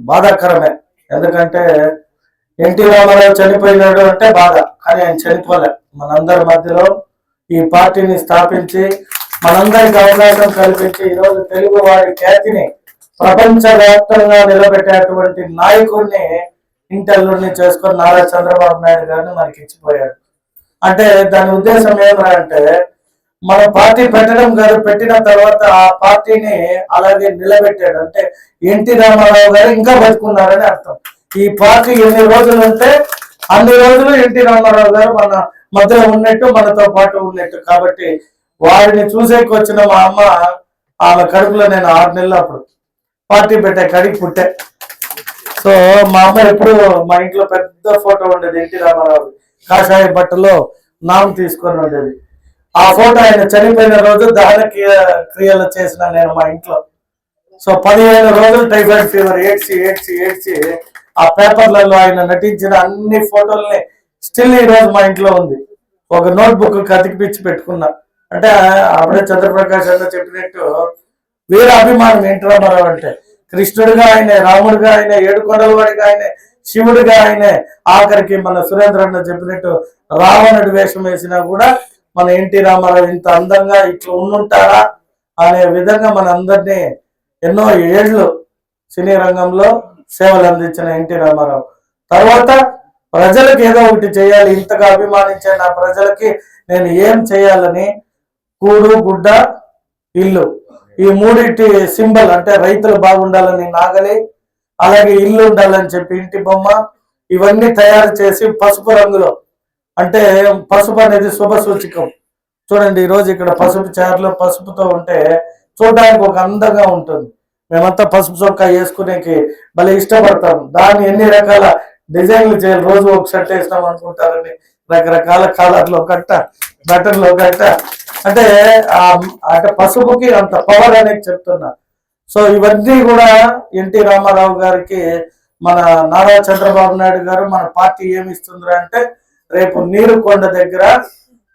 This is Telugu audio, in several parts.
బాధాకరమే. ఎందుకంటే ఎన్టీ రామారావు చనిపోయినాడు అంటే బాధ, కానీ ఆయన చనిపోలే. మనందరి మధ్యలో ఈ పార్టీని స్థాపించి మనందరికి అవకాశం కల్పించి ఈరోజు తెలుగు వారి ఖ్యాతిని ప్రపంచవ్యాప్తంగా నిలబెట్టేటువంటి నాయకుడిని ఇంటర్వ్యూని చేసుకొని నారా చంద్రబాబు నాయుడు గారిని మనకి ఇచ్చిపోయాడు. అంటే దాని ఉద్దేశం ఏమంటే మన పార్టీ పెట్టడం కాదు, పెట్టిన తర్వాత ఆ పార్టీని అలాగే నిలబెట్టాడు. అంటే ఎన్టీ రామారావు గారు ఇంకా బతుకున్నారని అర్థం. ఈ పార్టీ ఎన్ని రోజులు ఉంటే అన్ని రోజులు ఎన్టీ రామారావు గారు మన మధ్యలో ఉన్నట్టు, మనతో పాటు ఉన్నట్టు. కాబట్టి వారిని చూసేకి వచ్చిన మా అమ్మ, ఆమె కడుపులో నేను 6 నెలలు అప్పుడు పార్టీ పెట్టే కడికి పుట్టే. సో మా అమ్మ ఎప్పుడు మా ఇంట్లో పెద్ద ఫోటో ఉండేది ఎన్టీ రామారావు, కాషాయ బట్టలో నామం తీసుకొని ఉండేది. ఆ ఫోటో ఆయన చనిపోయిన రోజు దహన క్రియలు చేసిన నేను మా ఇంట్లో. సో 15 రోజులు టైఫాయిడ్ ఫీవర్ ఏడ్చి ఆ పేపర్లలో ఆయన నటించిన అన్ని ఫోటోల్ని స్టిల్ ఈ రోజు మా ఇంట్లో ఉంది. ఒక నోట్ బుక్ కతికిపిచ్చి పెట్టుకున్నా. అంటే అప్పుడే చంద్రప్రకాష్ అన్న చెప్పినట్టు వీర అభిమానం ఎన్టీ రామారావు అంటే. కృష్ణుడిగా ఆయనే, రాముడిగా ఆయనే, ఏడుకొండలవాడిగా ఆయనే, శివుడిగా ఆయనే, ఆఖరికి మన సురేంద్ర అన్న చెప్పినట్టు రావణుడి వేషం వేసినా కూడా మన ఎన్టీ రామారావు ఇంత అందంగా ఇట్లా ఉండుంటారా అనే విధంగా మన అందరినీ ఎన్నో ఏళ్ళు సినీ రంగంలో సేవలు అందించిన ఎన్టీ రామారావు తర్వాత ప్రజలకు ఏదో ఒకటి చేయాలి, ఇంతగా అభిమానించే నా ప్రజలకి నేను ఏం చేయాలని కూడు గుడ్డ ఇల్లు, ఈ మూడింటి సింబల్ అంటే రైతులు బాగుండాలని నాగలి, అలాగే ఇల్లు ఉండాలని చెప్పి ఇంటి బొమ్మ, ఇవన్నీ తయారు చేసి పసుపు రంగులో, అంటే పసుపు అనేది శుభ సూచకం. చూడండి ఈరోజు ఇక్కడ పసుపు చారులో పసుపుతో ఉంటే చూడడానికి ఒక అందంగా ఉంటుంది. మేమంతా పసుపు చొక్కా వేసుకునేకి భలే ఇష్టపడతాం. దాన్ని ఎన్ని రకాల డిజైన్లు చేయాలి, రోజు ఒక షర్ట్ వేసినాం అనుకుంటారని రకరకాల కలర్లో కట్ట, బటన్లో కట్ట, అంటే పసుపుకి అంత పవర్ అనేది చెప్తున్నా. సో ఇవన్నీ కూడా ఎన్టీ రామారావు గారికి మన నారా చంద్రబాబు నాయుడు గారు మన పార్టీ ఏమి ఇస్తుంది అంటే రేపు నీరుకొండ దగ్గర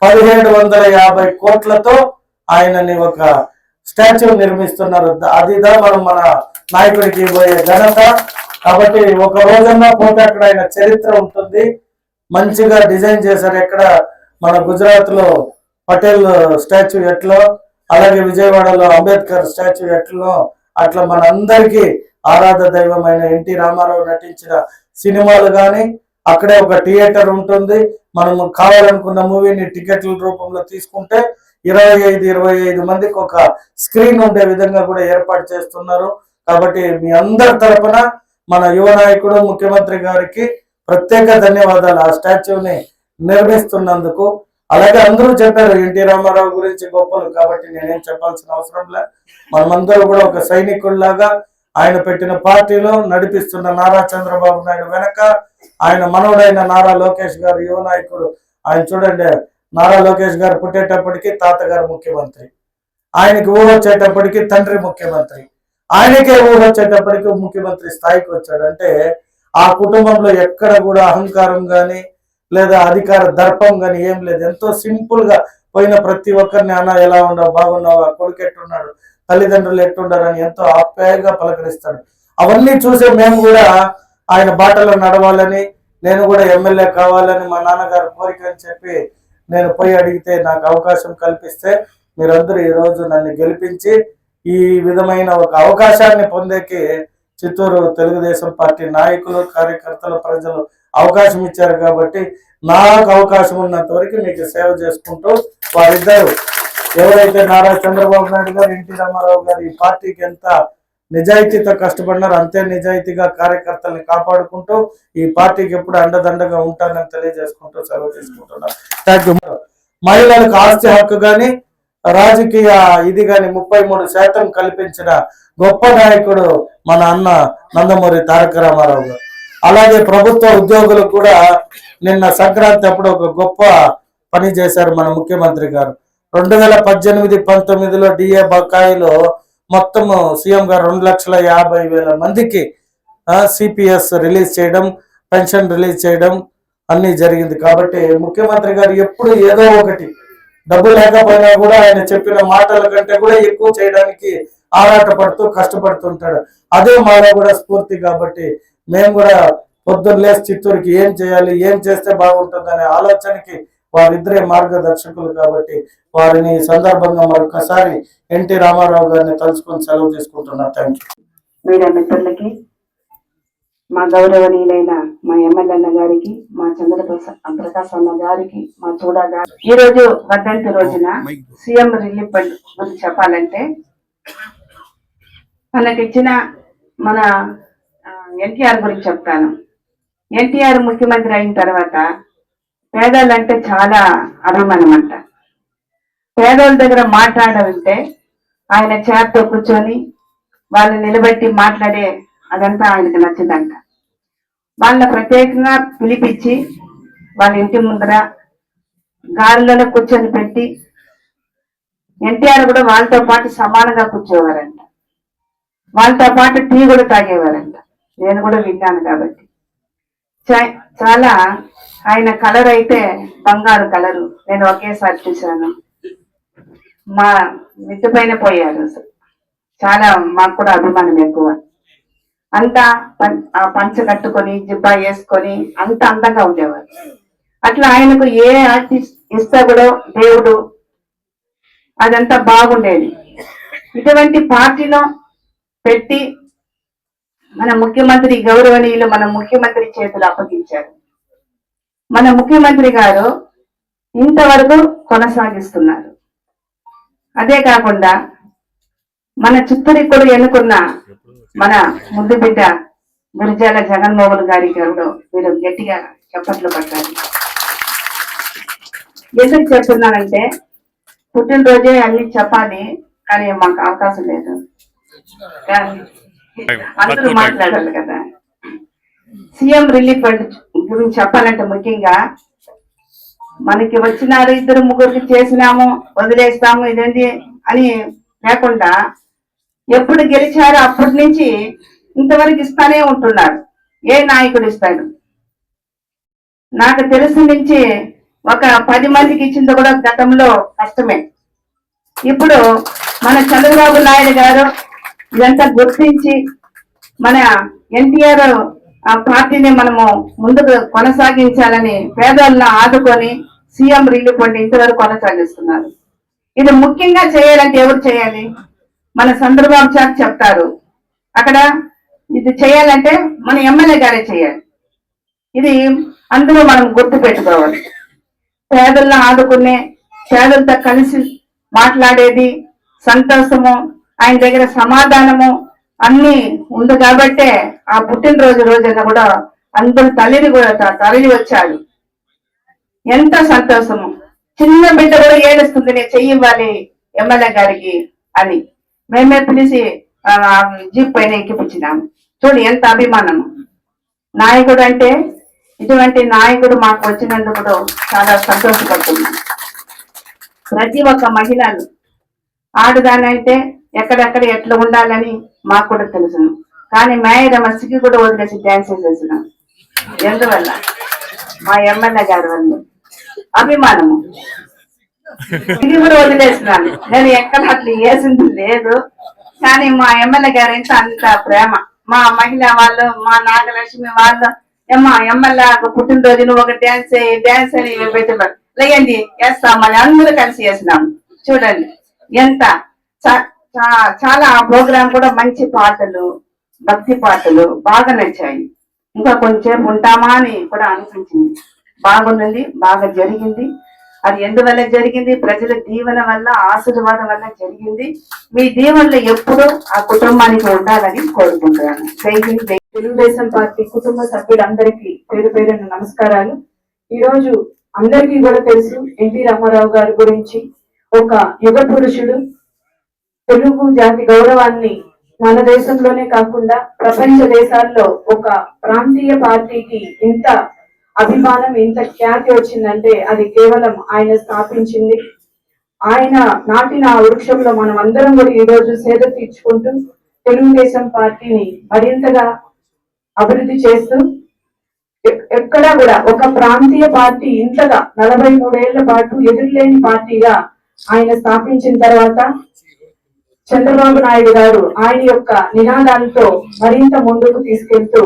1750 కోట్లతో ఆయనని ఒక స్టాచ్యూ నిర్మిస్తున్నారు. అదిదా మనం మన నాయకుడికి పోయే ఘనత. కాబట్టి ఒక రోజన్నా పోతే అక్కడ ఆయన చరిత్ర ఉంటుంది. మంచిగా డిజైన్ చేశారు. ఎక్కడ మన గుజరాత్ లో పటేల్ స్టాచ్యూ ఎట్లో, అలాగే విజయవాడలో అంబేద్కర్ స్టాచ్యూ ఎట్లో, అట్లా మన అందరికీ ఆరాధ దైవమైన ఎన్టీ రామారావు నటించిన సినిమాలు కానీ అక్కడే ఒక థియేటర్ ఉంటుంది. మనం కావాలనుకున్న మూవీని టికెట్ల రూపంలో తీసుకుంటే 25 మందికి ఒక స్క్రీన్ ఉండే విధంగా కూడా ఏర్పాటు చేస్తున్నారు. కాబట్టి మీ అందరి తరపున మన యువ నాయకుడు ముఖ్యమంత్రి గారికి ప్రత్యేక ధన్యవాదాలు ఆ స్టాచ్యూని నిర్మిస్తున్నందుకు. అలాగే అందరూ చెప్పారు ఎన్టీ రామారావు గురించి గొప్పలు, కాబట్టి నేనేం చెప్పాల్సిన అవసరం లే. మనమందరూ కూడా ఒక సైనికుల్లాగా ఆయన పెట్టిన పార్టీలో నడిపిస్తున్న నారా చంద్రబాబు నాయుడు వెనక ఆయన మనవడైన నారా లోకేష్ గారు యువ నాయకుడు. ఆయన చూడండి, నారా లోకేష్ గారు పుట్టేటప్పటికి తాతగారు ముఖ్యమంత్రి, ఆయనకి ఊహొచ్చేటప్పటికి తండ్రి ముఖ్యమంత్రి, ఆయనకే ఊహొచ్చేటప్పటికి ముఖ్యమంత్రి స్థాయికి వచ్చాడు. అంటే ఆ కుటుంబంలో ఎక్కడ కూడా అహంకారం కానీ లేదా అధికార దర్పం కానీ ఏం లేదు. ఎంతో సింపుల్ గా పోయిన ప్రతి ఒక్కరిని అన్న ఎలా ఉండవు, బాగున్నావా, కొడుకు ఎట్టున్నాడు, తల్లిదండ్రులు ఎట్టుండారని ఎంతో ఆప్యాయంగా పలకరిస్తాడు. అవన్నీ చూసే మేము కూడా ఆయన బాటలో నడవాలని, నేను కూడా ఎమ్మెల్యే కావాలని మా నాన్నగారు కోరిక అని చెప్పి నేను పోయి అడిగితే నాకు అవకాశం కల్పిస్తే మీరందరూ ఈరోజు నన్ను గెలిపించి ఈ విధమైన ఒక అవకాశాన్ని పొందేకి చిత్తూరు తెలుగుదేశం పార్టీ నాయకులు, కార్యకర్తలు, ప్రజలు అవకాశం ఇచ్చారు. కాబట్టి నాకు అవకాశం ఉన్నంత వరకు మీకు సేవ చేసుకుంటూ వారిద్దరు ఎవరైతే నారా చంద్రబాబు నాయుడు గారు, ఎన్టీ రామారావు గారు ఈ పార్టీకి ఎంత నిజాయితీతో కష్టపడినారు అంతే నిజాయితీగా కార్యకర్తల్ని కాపాడుకుంటూ ఈ పార్టీకి ఎప్పుడు అండదండగా ఉంటానని తెలియజేసుకుంటూ సెలవు తీసుకుంటున్నాను. Thank you. మహిళలకు ఆస్తి హక్కు కానీ రాజకీయ ఇది కానీ 33% కల్పించిన గొప్ప నాయకుడు మన అన్న నందమూరి తారక రామారావు గారు. అలాగే ప్రభుత్వ ఉద్యోగులకు కూడా నిన్న సంక్రాంతి అప్పుడు ఒక గొప్ప పని చేశారు మన ముఖ్యమంత్రి గారు. 2018-19లో డిఏ బకాయిలో మొత్తం సీఎం గారు 2,50,000 మందికి సిపిఎస్ రిలీజ్ చేయడం, పెన్షన్ రిలీజ్ చేయడం అన్ని జరిగింది. కాబట్టి ముఖ్యమంత్రి గారు ఎప్పుడు ఏదో ఒకటి డబ్బు లేకపోయినా కూడా ఆయన చెప్పిన మాటల కంటే కూడా ఎక్కువ చేయడానికి ఆరాటపడుతూ కష్టపడుతుంటాడు. అదే మాలో కూడా స్ఫూర్తి. కాబట్టి మేము కూడా పొద్దున్న లేసి చిత్తూరుకి ఏం చేయాలి, ఏం చేస్తే బాగుంటుందనే ఆలోచనకి వారిద్దరే మార్గదర్శకులు. కాబట్టి వారిని సందర్భంగా మరొకసారి ఎన్టీ రామారావు గారిని తలుచుకొని సెలవు తీసుకుంటున్నాను. Thank you. మీడియా మిత్రులకి, మా గౌరవనీయులైన మా ఎమ్మెల్యే గారికి, మా ప్రకాశ్ అన్న గారికి, మా చూడా గారికి, ఈ రోజు వర్ధంతి రోజున సీఎం రిలీఫ్ ఫండ్ గురించి చెప్పాలంటే, మనకిచ్చిన మన ఎన్టీఆర్ గురించి చెప్తాను. ఎన్టీఆర్ ముఖ్యమంత్రి అయిన తర్వాత పేదలంటే చాలా అభిమానం అంట. పేదోళ్ళ దగ్గర మాట్లాడాలంటే ఆయన చేతితో కూర్చొని వాళ్ళని నిలబెట్టి మాట్లాడే అదంతా ఆయనకు నచ్చిందంట. వాళ్ళ ప్రత్యేకంగా పిలిపించి వాళ్ళ ఇంటి ముందర గాలిలో కూర్చొని పెట్టి ఎన్టీఆర్ కూడా వాళ్ళతో పాటు సమానంగా కూర్చోవారంట. వాళ్ళతో పాటు టీ కూడా తాగేవారంట. నేను కూడా విన్నాను. కాబట్టి చాలా ఆయన కలర్ అయితే బంగారు కలరు. నేను ఒకేసారి చూశాను. మా మిద్దు పైన పోయారు. చాలా మాకు కూడా అభిమానం ఎక్కువ. అంతా పంచ కట్టుకొని జిబ్బా వేసుకొని అంత అందంగా ఉండేవారు. అట్లా ఆయనకు ఏ ఆర్టిస్ట్ ఇస్తా కూడా దేవుడు అదంతా బాగుండేది. ఇటువంటి పార్టీలో పెట్టి మన ముఖ్యమంత్రి గౌరవనీయులు మన ముఖ్యమంత్రి చేతులు అప్పగించారు. మన ముఖ్యమంత్రి గారు ఇంతవరకు కొనసాగిస్తున్నారు. అదే కాకుండా మన చిత్తూరికి కూడా ఎన్నుకున్న మన ముద్దు బిడ్డ గురిజాల జగన్మోహన్ గారి గారు మీరు గట్టిగా చప్పట్లు పట్టాలి. ఎందుకు చెప్తున్నానంటే పుట్టినరోజే అన్ని చెప్పాలి, కానీ మాకు అవకాశం లేదు. అందరూ మాట్లాడాలి కదా. సీఎం రిలీఫ్ ఫండ్ గురించి చెప్పాలంటే ముఖ్యంగా మనకి వచ్చినారు, ఇద్దరు ముగ్గురికి చేసినాము వదిలేస్తాము ఇదేంటి అని లేకుండా ఎప్పుడు గెలిచారో అప్పటి నుంచి ఇంతవరకు ఇస్తానే ఉంటున్నారు. ఏ నాయకుడు ఇస్తాడు? నాకు తెలిసి నుంచి ఒక 10 మందికి ఇచ్చింది కూడా గతంలో కష్టమే. ఇప్పుడు మన చంద్రబాబు నాయుడు గారు ఇదంతా గుర్తించి మన ఎన్టీఆర్ పార్టీని మనము ముందుకు కొనసాగించాలని పేదలను ఆదుకొని సీఎం రిలీఫ్ ఫండ్ ఇంతవరకు కొనసాగిస్తున్నారు. ఇది ముఖ్యంగా చేయాలంటే ఎవరు చేయాలి? మన చంద్రబాబు సార్ చెప్తారు. అక్కడ ఇది చేయాలంటే మన ఎమ్మెల్యే గారే చేయాలి. ఇది అందరూ మనం గుర్తు పెట్టుకోవాలి. పేదలను ఆదుకునే, పేదలతో కలిసి మాట్లాడేది, సంతోషము, ఆయన దగ్గర సమాధానము అన్ని ఉంది. కాబట్టే ఆ పుట్టినరోజు రోజున కూడా అందరు తల్లిని కూడా తరలి వచ్చాడు. ఎంత సంతోషము. చిన్న బిడ్డ కూడా ఏడుస్తుంది, నేను చెయ్యివ్వాలి ఎమ్మెల్యే గారికి అని. మేమే పిలిచి జీప్ పైన ఎక్కిపించినాము. చూడు ఎంత అభిమానము. నాయకుడు అంటే ఇటువంటి నాయకుడు మాకు వచ్చినందుకు చాలా సంతోషపడుతున్నాను. ప్రతి ఒక్క మహిళలు ఆడదానంటే ఎక్కడెక్కడ ఎట్లా ఉండాలని మాకు కూడా తెలుసును. కానీ మేయర్ మసికి కూడా వదిలేసి డ్యాన్స్ చేసేసినాం. ఎందువల్ల? మా ఎమ్మెల్యే గారి వల్ల అభిమానము. ఇది కూడా వదిలేసినాను. నేను ఎక్కడ అట్లా వేసింది లేదు. కానీ మా ఎమ్మెల్యే గారు అంటే అంత ప్రేమ. మా మహిళ వాళ్ళు, మా నాగలక్ష్మి వాళ్ళు, మా ఎమ్మెల్యే పుట్టినరోజు నువ్వు ఒక డ్యాన్స్ అని పెట్టినారు. లేదండి వేస్తామని అందరూ కలిసి వేసినాము. చూడండి ఎంత చాలా ప్రోగ్రాం కూడా మంచి పాటలు, భక్తి పాటలు బాగా నచ్చాయి. ఇంకా కొంచెం ఉంటామా అని కూడా అనిపించింది. బాగుంది, బాగా జరిగింది. అది ఎందువల్ల జరిగింది? ప్రజల దీవెన వల్ల, ఆశీర్వాదం వల్ల జరిగింది. మీ దీవెనలు ఎప్పుడూ ఆ కుటుంబానికి ఉండాలని కోరుకుంటున్నాను. తెలుగుదేశం పార్టీ కుటుంబ సభ్యులందరికీ పేరు పేరున నమస్కారాలు. ఈరోజు అందరికీ కూడా తెలుసు ఎన్టీ రామారావు గారి గురించి. ఒక యుగ పురుషుడు. తెలుగు జాతి గౌరవాన్ని మన దేశంలోనే కాకుండా ప్రపంచ దేశాల్లో ఒక ప్రాంతీయ పార్టీకి ఇంత అభిమానం, ఇంత ఖ్యాతి వచ్చిందంటే అది కేవలం ఆయన స్థాపించింది. ఆయన నాటిన ఆ వృక్షంలో మనం అందరం కూడా ఈ రోజు సేద తీర్చుకుంటూ తెలుగుదేశం పార్టీని మరింతగా అభివృద్ధి చేస్తూ, ఎక్కడా కూడా ఒక ప్రాంతీయ పార్టీ ఇంతగా 43 ఏళ్ల పాటు ఎదురులేని పార్టీగా ఆయన స్థాపించిన తర్వాత చంద్రబాబు నాయుడు గారు ఆయన యొక్క నినాదాలతో మరింత ముందుకు తీసుకెళ్తూ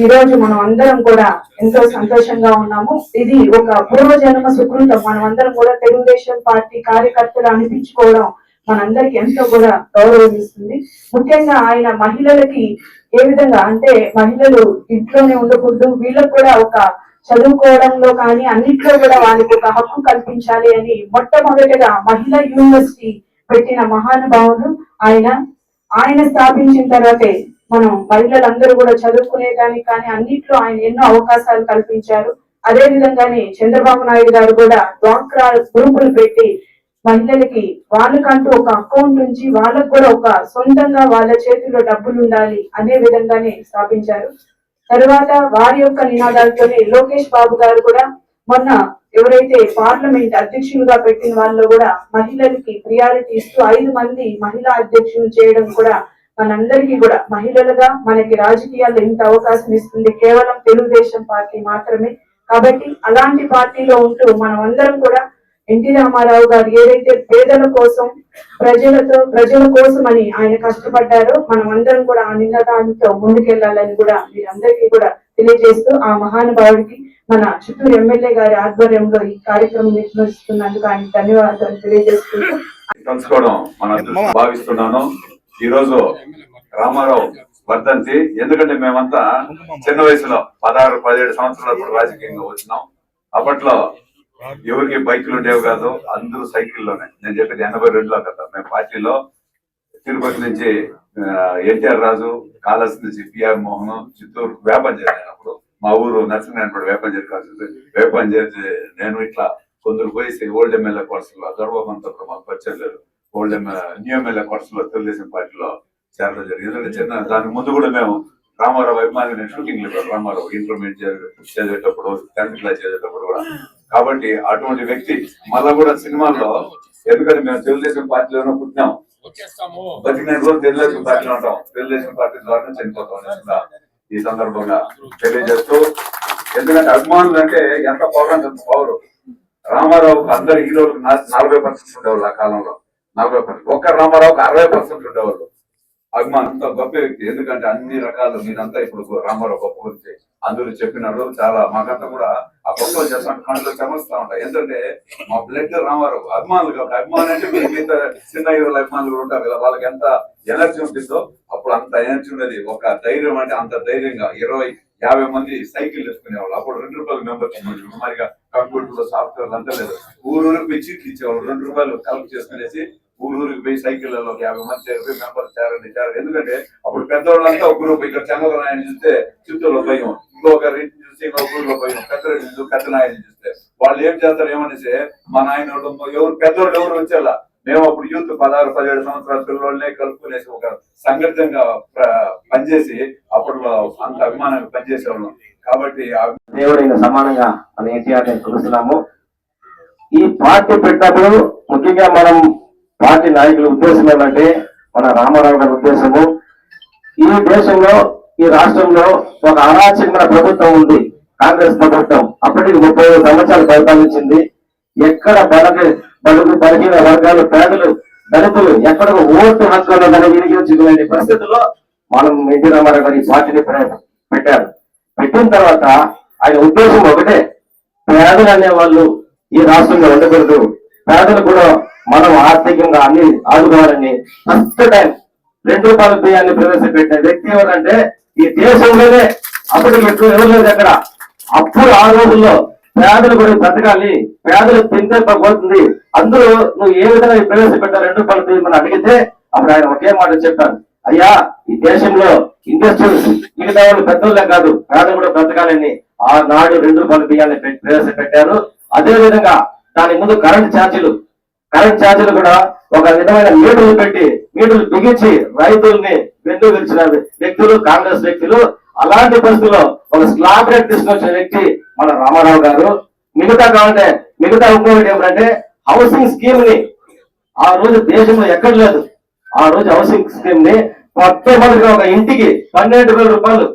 ఈ రోజు మనం అందరం కూడా ఎంతో సంతోషంగా ఉన్నాము. ఇది ఒక పూర్వజన్మ సుకృతం. మనం అందరం కూడా తెలుగుదేశం పార్టీ కార్యకర్తలు అనిపించుకోవడం మనందరికి ఎంతో కూడా గౌరవం ఇస్తుంది. ముఖ్యంగా ఆయన మహిళలకి ఏ విధంగా అంటే మహిళలు ఇంట్లోనే ఉండకూడదు, వీళ్ళకు కూడా ఒక చదువుకోవడంలో కానీ అన్నిట్లో కూడా వాళ్ళకి ఒక హక్కు కల్పించాలి అని మొట్టమొదటిగా మహిళా యూనివర్సిటీ పెట్టిన మహానుభావుడు ఆయన స్థాపించిన తర్వాతే మనం మహిళలందరూ కూడా చదువుకునేదానికి కానీ అన్నిట్లో ఆయన ఎన్నో అవకాశాలు కల్పించారు. అదే విధంగానే చంద్రబాబు నాయుడు గారు కూడా డ్వాక్రా గ్రూపులు పెట్టి మహిళలకి వాళ్ళకంటూ ఒక అకౌంట్ నుంచి వాళ్ళకు కూడా ఒక సొంతంగా వాళ్ళ చేతిలో డబ్బులు ఉండాలి అనే విధంగానే స్థాపించారు. తర్వాత వారి యొక్క నినాదాలతోనే లోకేష్ బాబు గారు కూడా మొన్న ఎవరైతే పార్లమెంట్ అధ్యక్షులుగా పెట్టిన వాళ్ళు కూడా మహిళలకి ప్రియారిటీ ఇస్తూ 5 మంది మహిళా అధ్యక్షులు చేయడం కూడా మనందరికీ కూడా మహిళలుగా మనకి రాజకీయాల్లో ఇంత అవకాశం ఇస్తుంది కేవలం తెలుగుదేశం పార్టీ మాత్రమే. కాబట్టి అలాంటి పార్టీలో ఉంటూ మనం అందరం కూడా ఎన్టీ రామారావు గారు ఏదైతే పేదల కోసం ప్రజల కోసం అని ఆయన కష్టపడ్డారో మనం అందరం కూడా ఆ నినాదాలతో ముందుకెళ్లాలని కూడా మీరందరికీ కూడా తెలియజేస్తూ ఆ మహానుభావుడికి మన చిత్తూరు ఎమ్మెల్యే గారి ఆధ్వర్యంలో ఈ కార్యక్రమం నిర్వహిస్తున్నందుకు ఆయన ధన్యవాదాలు తెలియజేసుకుంటూ తెలుసుకోవడం మన అదృష్టం భావిస్తున్నాను. ఈ రోజు రామారావు వర్ధంతి. ఎందుకంటే మేమంతా చిన్న వయసులో 16-17 సంవత్సరాలు రాజకీయంగా వచ్చినాం. అప్పట్లో ఎవరికి బైకులు ఉండేవి కాదు, అందరూ సైకిల్లోనే. నేను చెప్పేది 82లో కదా. మేము పార్టీలో తిరుపతి నుంచి ఎన్టీఆర్ రాజు, కాళహస్తి నుంచి పిఆర్ మోహన్, చిత్తూరు వ్యాపారం చేసినప్పుడు మా ఊరు నరసింహనారాయణపేట వ్యాపారం చేసి నేను ఇట్లా కొందరు పోయి ఓల్డ్ ఎమ్మెల్యే కోర్సులో దొరబాబంతో మాకు పరిచయం లేదు. న్యూ ఎమ్మెల్యే కోర్సులో తెలుగుదేశం పార్టీలో చేరడం జరిగింది. ఎందుకంటే చిన్న దానికి ముందు కూడా మేము రామారావు అభిమాని, నేను షూటింగ్ లేదు రామారావు ఇంటర్మీడియట్ చదివేటప్పుడు 10th క్లాస్ చదివేటప్పుడు కూడా. కాబట్టి అటువంటి వ్యక్తి మళ్ళా కూడా సినిమాల్లో, ఎందుకంటే మేము తెలుగుదేశం పార్టీలోనే పుట్టినాం, బతికిన రోజు తెలుగుదేశం పార్టీలో ఉంటాం, తెలుగుదేశం పార్టీ ద్వారా చనిపోతాం ఈ సందర్భంగా తెలియజేస్తూ. ఎందుకంటే అభిమానులు అంటే ఎంత పవర్ అంటే పవర్. రామారావు అందరు హీరోలకు 40% ఉండేవాళ్ళు ఆ కాలంలో. 40%. ఒక్క రామారావుకి 60% ఉండేవాళ్ళు అభిమానం. అంత గొప్ప వ్యక్తి. ఎందుకంటే అన్ని రకాలు మీరంతా ఇప్పుడు రామారావు గొప్ప గురించి అందరూ చెప్పినారు. చాలా మాకంతా కూడా ఆ గొప్ప చేస్తాను కళ్ళు చెమరుస్తా ఉంటాయి. ఎందుకంటే మా బ్లడ్ రామారావు అభిమానులు కాబట్టి. అభిమానం అంటే మిగతా చిన్న హీరోల అభిమానులు ఉంటారు కదా, వాళ్ళకి ఎంత ఎనర్జీ ఉంటుందో అప్పుడు అంత ఎనర్జీ ఉండేది. ఒక ధైర్యం అంటే అంత ధైర్యంగా 20-50 మంది సైకిల్ వేసుకునేవాళ్ళు. అప్పుడు 2 రూపాయలు మెంబర్షిప్. మరిగా కంప్యూటర్ లో సాఫ్ట్వేర్ అంతా లేదు. ఊరికి పోయి చీట్లు ఇచ్చేవాళ్ళు. 2 రూపాయలు కలెక్ట్ చేసుకునేసి ఊరికి పోయి సైకిళ్లలో 50 మంది చేరి మెంబర్స్ చేరండి. ఎందుకంటే అప్పుడు పెద్దవాళ్ళంతా ఒక గ్రూప్. ఇక్కడ చంద్రబాబు చూస్తే చిత్తూరులో భయం, ఇంకొకరి చూస్తే ఇంకొక ఊరిలో భయం, పెద్ద నాయని చూస్తే వాళ్ళు ఏం చేస్తారు ఏమనేసి మా నాయన ఎవరు పెద్దవాళ్ళు ఎవరు వచ్చేలా. మేము అప్పుడు యూత్ 16-17 సంవత్సరాల పిల్లలనే కలుపుకునేసి ఒక సంఘటితంగా పనిచేసి అప్పట్లో అంత అభిమానంగా పనిచేసేవాళ్ళం. కాబట్టి దేవుడికి సమానంగా మన ఎన్టీఆర్ చూస్తున్నాము. ఈ పార్టీ పెట్టినప్పుడు ముఖ్యంగా మనం పార్టీ నాయకుల ఉద్దేశం ఏంటంటే, మన రామారావు గారి ఉద్దేశము, ఈ దేశంలో ఈ రాష్ట్రంలో ఒక అరాచకమైన ప్రభుత్వం ఉంది, కాంగ్రెస్ ప్రభుత్వం. అప్పటికి 35 సంవత్సరాలు పరిపాలించింది. ఎక్కడ బడుగు బలహీన వర్గాలు, పేదలు, దళితులు ఎక్కడ ఓటు హక్కులు వినియోగించుకునే పరిస్థితుల్లో మనం ఎన్టీ రామారావు గారి పార్టీని పెట్టారు. పెట్టిన తర్వాత ఆయన ఉద్దేశం ఒకటే, పేదలు అనే వాళ్ళు ఈ రాష్ట్రంలో ఉండకూడదు, పేదలు కూడా మనం ఆర్థికంగా అన్ని ఆదుకోవాలని ఫస్ట్ టైం 2 రూపాయల బియ్యాన్ని ప్రవేశపెట్టిన వ్యక్తి ఎవరంటే ఈ దేశంలోనే అప్పటికి ఎక్కువ ఎవరు లేదు అక్కడ. అప్పుడు ఆ రోజుల్లో పేదలు కూడా బ్రతకాలి, పేదలు తింటే పోతుంది, అందులో నువ్వు ఏ విధంగా ప్రవేశపెట్టా 2 రూపాయల బియ్యం అని అడిగితే అప్పుడు ఆయన ఒకే మాట చెప్పారు, అయ్యా ఈ దేశంలో ఇండస్ట్రీస్ మిగతా వాళ్ళు పెద్దోళ్ళే కాదు, పేదలు కూడా బ్రతకాలని ఆనాడు 2 రూపాయల బియ్యాన్ని ప్రవేశపెట్టారు. అదే విధంగా దాని ముందు కరెంట్ ఛార్జీలు కూడా ఒక విధమైన మీటర్లు పెట్టి మీటర్లు బిగించి రైతుల్ని వెన్ను విరిచిన వ్యక్తులు కాంగ్రెస్ వ్యక్తులు. అలాంటి పరిస్థితుల్లో ఒక స్లాబ్ రేట్ తీసుకొచ్చిన వ్యక్తి మన రామారావు గారు. మిగతా ఇంకొకటి ఏమంటే హౌసింగ్ స్కీమ్ ని ఆ రోజు దేశంలో ఎక్కడ లేదు. ఆ రోజు హౌసింగ్ స్కీమ్ ని మొట్టమొదటిగా ఒక ఇంటికి 12,000 రూపాయలు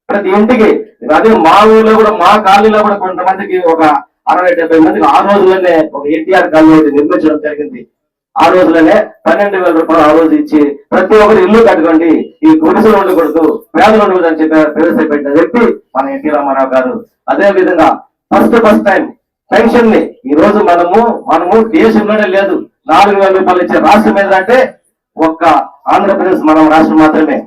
ప్రతి ఇంటికి. అదే మా ఊర్లో కూడా మా కాలనీలో కూడా కొంతమందికి ఒక 60-70 మందికి ఆ రోజుల్లోనే ఒక ఎన్టీఆర్ కాలనీ నిర్మించడం జరిగింది. ఆ రోజులోనే 12,000 రూపాయలు ఆ రోజు ఇచ్చి ప్రతి ఒక్కరు ఇల్లు కట్టుకోండి, ఈ గుడిసెలు ఉండకూడదు, పేదలు ఉండకూడదు అని చెప్పి ప్రవేశపెట్టిన వ్యక్తి మన ఎన్టీ రామారావు గారు. అదే విధంగా ఫస్ట్ టైం పెన్షన్ ని ఈ రోజు మనము దేశంలోనే లేదు 4,000 రూపాయలు ఇచ్చే రాష్ట్రం ఏదంటే ఒక్క ఆంధ్రప్రదేశ్ మనం రాష్ట్రం మాత్రమే.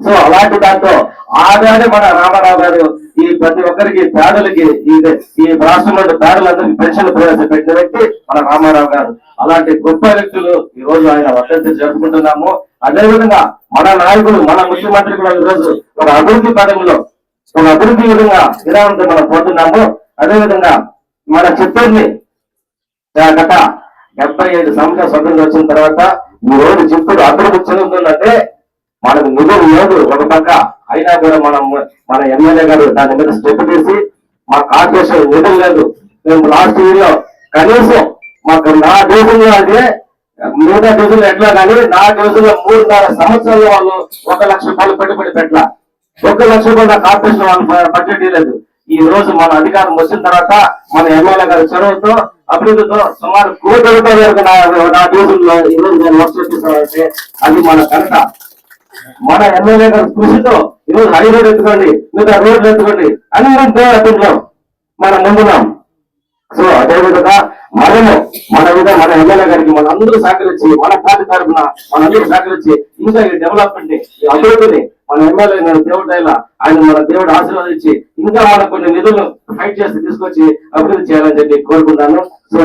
సో అలాంటి దాంట్లో ఆనాడే మన రామారావు గారు ఈ ప్రతి ఒక్కరికి పేదలకి ఈ రాష్ట్రంలో పేదలందరికీ పెన్షన్ ప్రవేశపెట్టిన వ్యక్తి మన రామారావు గారు. అలాంటి గొప్ప వ్యక్తులు ఈ రోజు ఆయన వర్ధంతి జరుపుకుంటున్నాము. అదేవిధంగా మన నాయకుడు, మన ముఖ్యమంత్రి కూడా ఈ రోజు ఒక అభివృద్ధి పదంలో ఒక అభివృద్ధి విధానంతో మనం పోతున్నాము. అదేవిధంగా మన చిత్తూరుని గత 75 సంవత్సరాల స్వతంత్రం వచ్చిన తర్వాత ఈ రోజు చిత్తూరు అభివృద్ధి చెందుతుందంటే మనకు నిధులు లేదు ఒక పక్క, అయినా కూడా మన ఎమ్మెల్యే గారు దాని మీద స్టెప్ తీసి మా కార్పొరేషన్ నిధులు లేదు. మేము లాస్ట్ ఇయర్ లో కనీసం మాకు నా డివిజన్ లో అదే మిగతా డివిజన్ ఎట్లా కానీ నా డివిజన్ లో 3.5 సంవత్సరాల్లో వాళ్ళు 1 లక్ష రూపాయలు పెట్టుబడి పెట్టాల. 1 లక్ష రూపాయలు కార్పొరేషన్ వాళ్ళు బడ్జెట్ ఇవ్వలేదు. ఈ రోజు మన అధికారం వచ్చిన తర్వాత మన ఎమ్మెల్యే గారి చొరవతో అభివృద్ధితో సుమారు 1 కోటి రూపాయల వరకు నా డివిజన్ లో ఈ రోజు నేను వర్క్ చేస్తున్నానంటే అది మన ఘనత. మన ఎమ్మెల్యే గారి కృషితో ఈరోజు హై రోడ్ ఎత్తుకోండి, మిగతా రోడ్లు ఎత్తుకోండి, అన్ని అతను మనం ముందున్నాం. సో అదేవిధంగా మన ఎమ్మెల్యే గారికి మనందరూ సహకరించి, మన పార్టీ తరఫున మనందరూ సహకరించి ఇంకా ఈ డెవలప్మెంట్ ఈ అభివృద్ధిని మన ఎమ్మెల్యే గారు దేవుడు ఆయన మన దేవుడు ఆశీర్వదించి ఇంకా మనకు కొన్ని నిధులు ఫైట్ చేసి తీసుకొచ్చి అభివృద్ధి చేయాలని చెప్పి కోరుకుంటాను. సో